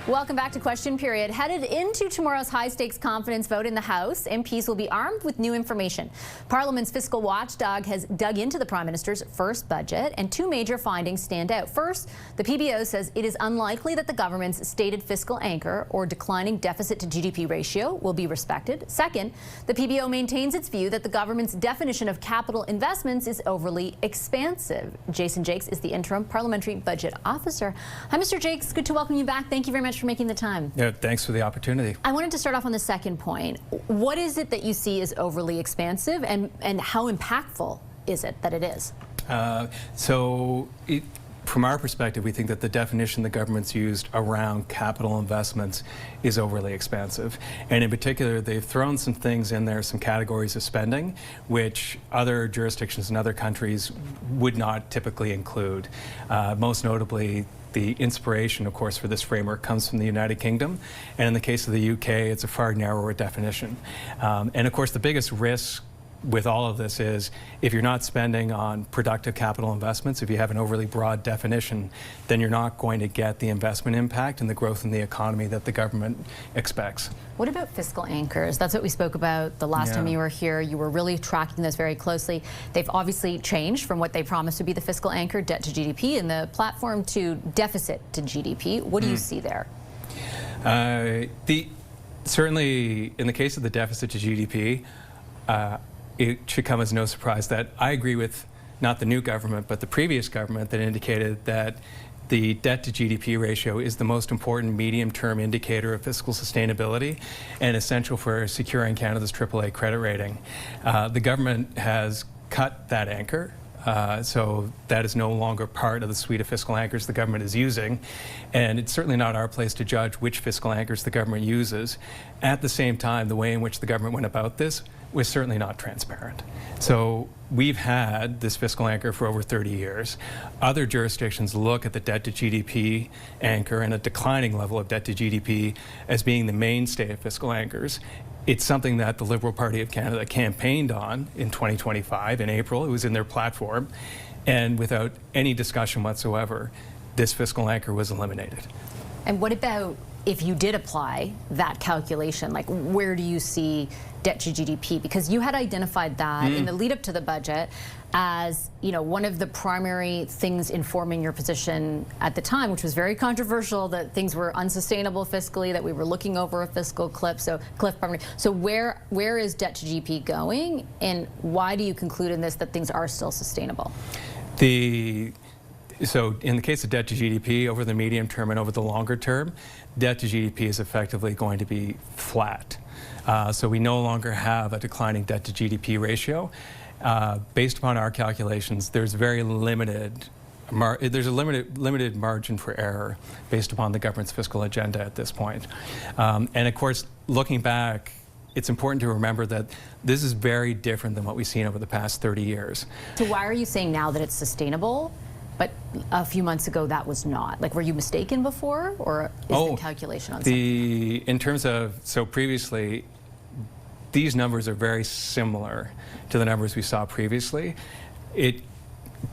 Welcome back to Question Period. Headed into tomorrow's high-stakes confidence vote in the House, MPs will be armed with new information. Parliament's fiscal watchdog has dug into the Prime Minister's first budget, and two major findings stand out. First, the PBO says it is unlikely that the government's stated fiscal anchor or declining deficit to GDP ratio will be respected. Second, the PBO maintains its view that the government's definition of capital investments is overly expansive. Jason Jacques is the interim parliamentary budget officer. Hi, Mr. Jacques. Good to welcome you back. Thank you very much for making the time. Yeah, thanks for the opportunity. I wanted to start off on the second point. What is it that you see as overly expansive, and how impactful is it that it is? From our perspective, we think that the definition the government's used around capital investments is overly expansive. And in particular, they've thrown some things in there, some categories of spending, which other jurisdictions in other countries would not typically include. Most notably, the inspiration, of course, for this framework comes from the United Kingdom. And in the case of the UK, it's a far narrower definition. And of course, the biggest risk with all of this is if you're not spending on productive capital investments, if you have an overly broad definition, then you're not going to get the investment impact and the growth in the economy that the government expects. What about fiscal anchors? That's what we spoke about the last time you were here. You were really tracking this very closely. They've obviously changed from what they promised to be the fiscal anchor, debt to GDP, and the platform to deficit to GDP. What do you see there? Certainly, in the case of the deficit to GDP, it should come as no surprise that I agree with not the new government, but the previous government that indicated that the debt to GDP ratio is the most important medium-term indicator of fiscal sustainability and essential for securing Canada's AAA credit rating. The government has cut that anchor. So that is no longer part of the suite of fiscal anchors the government is using. And it's certainly not our place to judge which fiscal anchors the government uses. At the same time, the way in which the government went about this was certainly not transparent. So we've had this fiscal anchor for over 30 years. Other jurisdictions look at the debt to GDP anchor and a declining level of debt to GDP as being the mainstay of fiscal anchors. It's something that the Liberal Party of Canada campaigned on in 2025 in April. It was in their platform. And without any discussion whatsoever, this fiscal anchor was eliminated. And what about if you did apply that calculation? Like, where do you see debt to GDP? Because you had identified that in the lead up to the budget as, you know, one of the primary things informing your position at the time, which was very controversial, that things were unsustainable fiscally, that we were looking over a fiscal cliff. So where is debt to GDP going, and why do you conclude in this that things are still sustainable? So in the case of debt to GDP, over the medium term and over the longer term, debt to GDP is effectively going to be flat. So we no longer have a declining debt to GDP ratio. Based upon our calculations, there's very limited margin for error based upon the government's fiscal agenda at this point. And of course, looking back, it's important to remember that this is very different than what we've seen over the past 30 years. So why are you saying now that it's sustainable, but a few months ago that was not? Like, were you mistaken before, or is the calculation on something? In terms of, so previously, these numbers are very similar to the numbers we saw previously.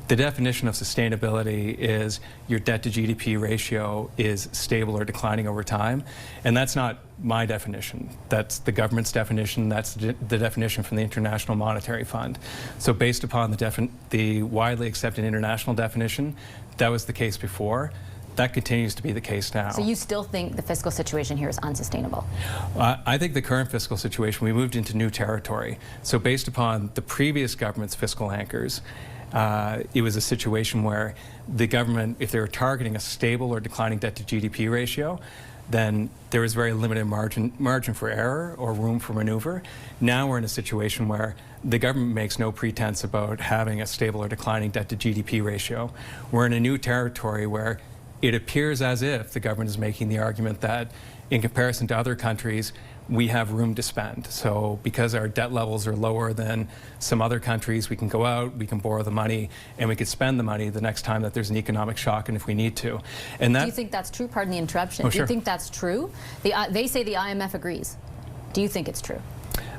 The definition of sustainability is your debt to GDP ratio is stable or declining over time. And that's not my definition. That's the government's definition. That's the definition from the International Monetary Fund. So based upon the widely accepted international definition, that was the case before. That continues to be the case now. So you still think the fiscal situation here is unsustainable? I think the current fiscal situation, we moved into new territory. So based upon the previous government's fiscal anchors, it was a situation where the government, if they were targeting a stable or declining debt to GDP ratio, then there was very limited margin for error or room for maneuver. Now we're in a situation where the government makes no pretense about having a stable or declining debt to GDP ratio. We're in a new territory where it appears as if the government is making the argument that in comparison to other countries, we have room to spend. So because our debt levels are lower than some other countries, we can go out, we can borrow the money, and we can spend the money the next time that there's an economic shock, and if we need to. And do you think that's true? Pardon the interruption. Do you think that's true? They say the IMF agrees. Do you think it's true?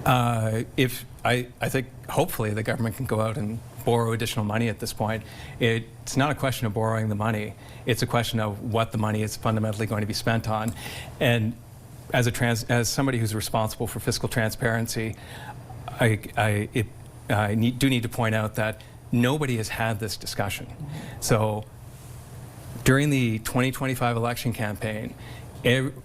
I think hopefully the government can go out and borrow additional money at this point. It's not a question of borrowing the money. It's a question of what the money is fundamentally going to be spent on. And as somebody who's responsible for fiscal transparency, I do need to point out that nobody has had this discussion. So during the 2025 election campaign,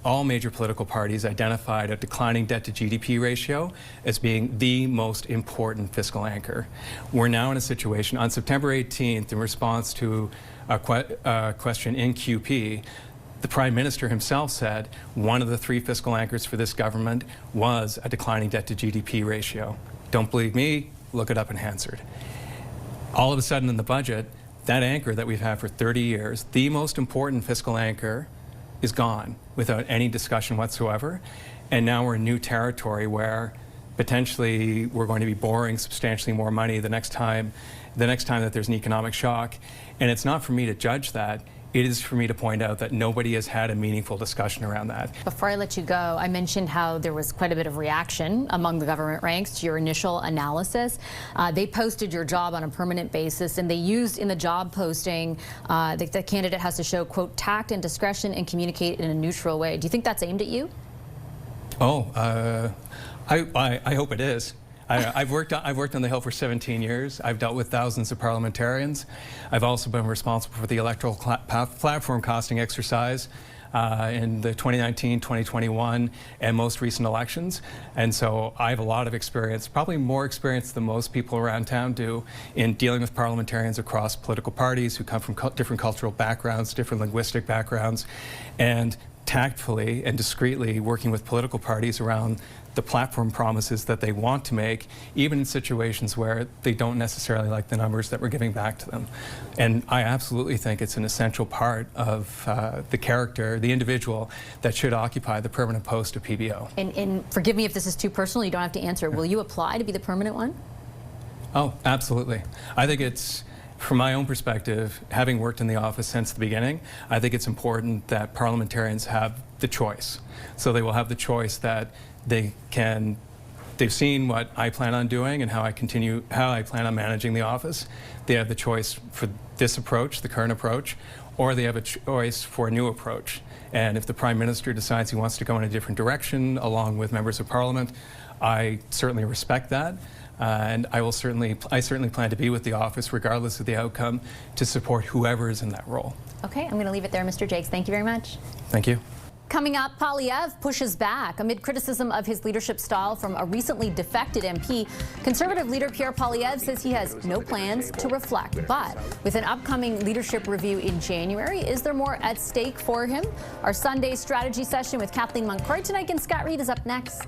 all major political parties identified a declining debt to GDP ratio as being the most important fiscal anchor. We're now in a situation, on September 18th, in response to a question in QP, the Prime Minister himself said one of the 3 fiscal anchors for this government was a declining debt to GDP ratio. Don't believe me? Look it up in Hansard. All of a sudden in the budget, that anchor that we've had for 30 years, the most important fiscal anchor, is gone without any discussion whatsoever. And now we're in new territory where potentially we're going to be borrowing substantially more money the next time that there's an economic shock. And it's not for me to judge that. It is for me to point out that nobody has had a meaningful discussion around that. Before I let you go, I mentioned how there was quite a bit of reaction among the government ranks to your initial analysis. They posted your job on a permanent basis, and they used in the job posting that the candidate has to show, quote, tact and discretion and communicate in a neutral way. Do you think that's aimed at you? Oh, I hope it is. I've worked on the Hill for 17 years. I've dealt with thousands of parliamentarians. I've also been responsible for the electoral platform costing exercise in the 2019, 2021, and most recent elections. And so I have a lot of experience, probably more experience than most people around town do, in dealing with parliamentarians across political parties who come from different cultural backgrounds, different linguistic backgrounds, and tactfully and discreetly working with political parties around the platform promises that they want to make, even in situations where they don't necessarily like the numbers that we're giving back to them. And I absolutely think it's an essential part of the character, the individual that should occupy the permanent post of PBO. And forgive me if this is too personal, you don't have to answer. Will you apply to be the permanent one? Oh, absolutely. I think it's, from my own perspective, having worked in the office since the beginning, I think it's important that parliamentarians have the choice. So they will have the choice that they've seen what I plan on doing and how I plan on managing the office. They have the choice for this approach, the current approach, or they have a choice for a new approach. And if the Prime Minister decides he wants to go in a different direction along with members of Parliament, I certainly respect that. And I certainly plan to be with the office, regardless of the outcome, to support whoever is in that role. Okay, I'm going to leave it there, Mr. Jacques. Thank you very much. Thank you. Coming up, Poilievre pushes back amid criticism of his leadership style from a recently defected MP. Conservative leader Pierre Poilievre says he has no plans to reflect. But with an upcoming leadership review in January, is there more at stake for him? Our Sunday strategy session with Kathleen Moncroy tonight and Scott Reed is up next.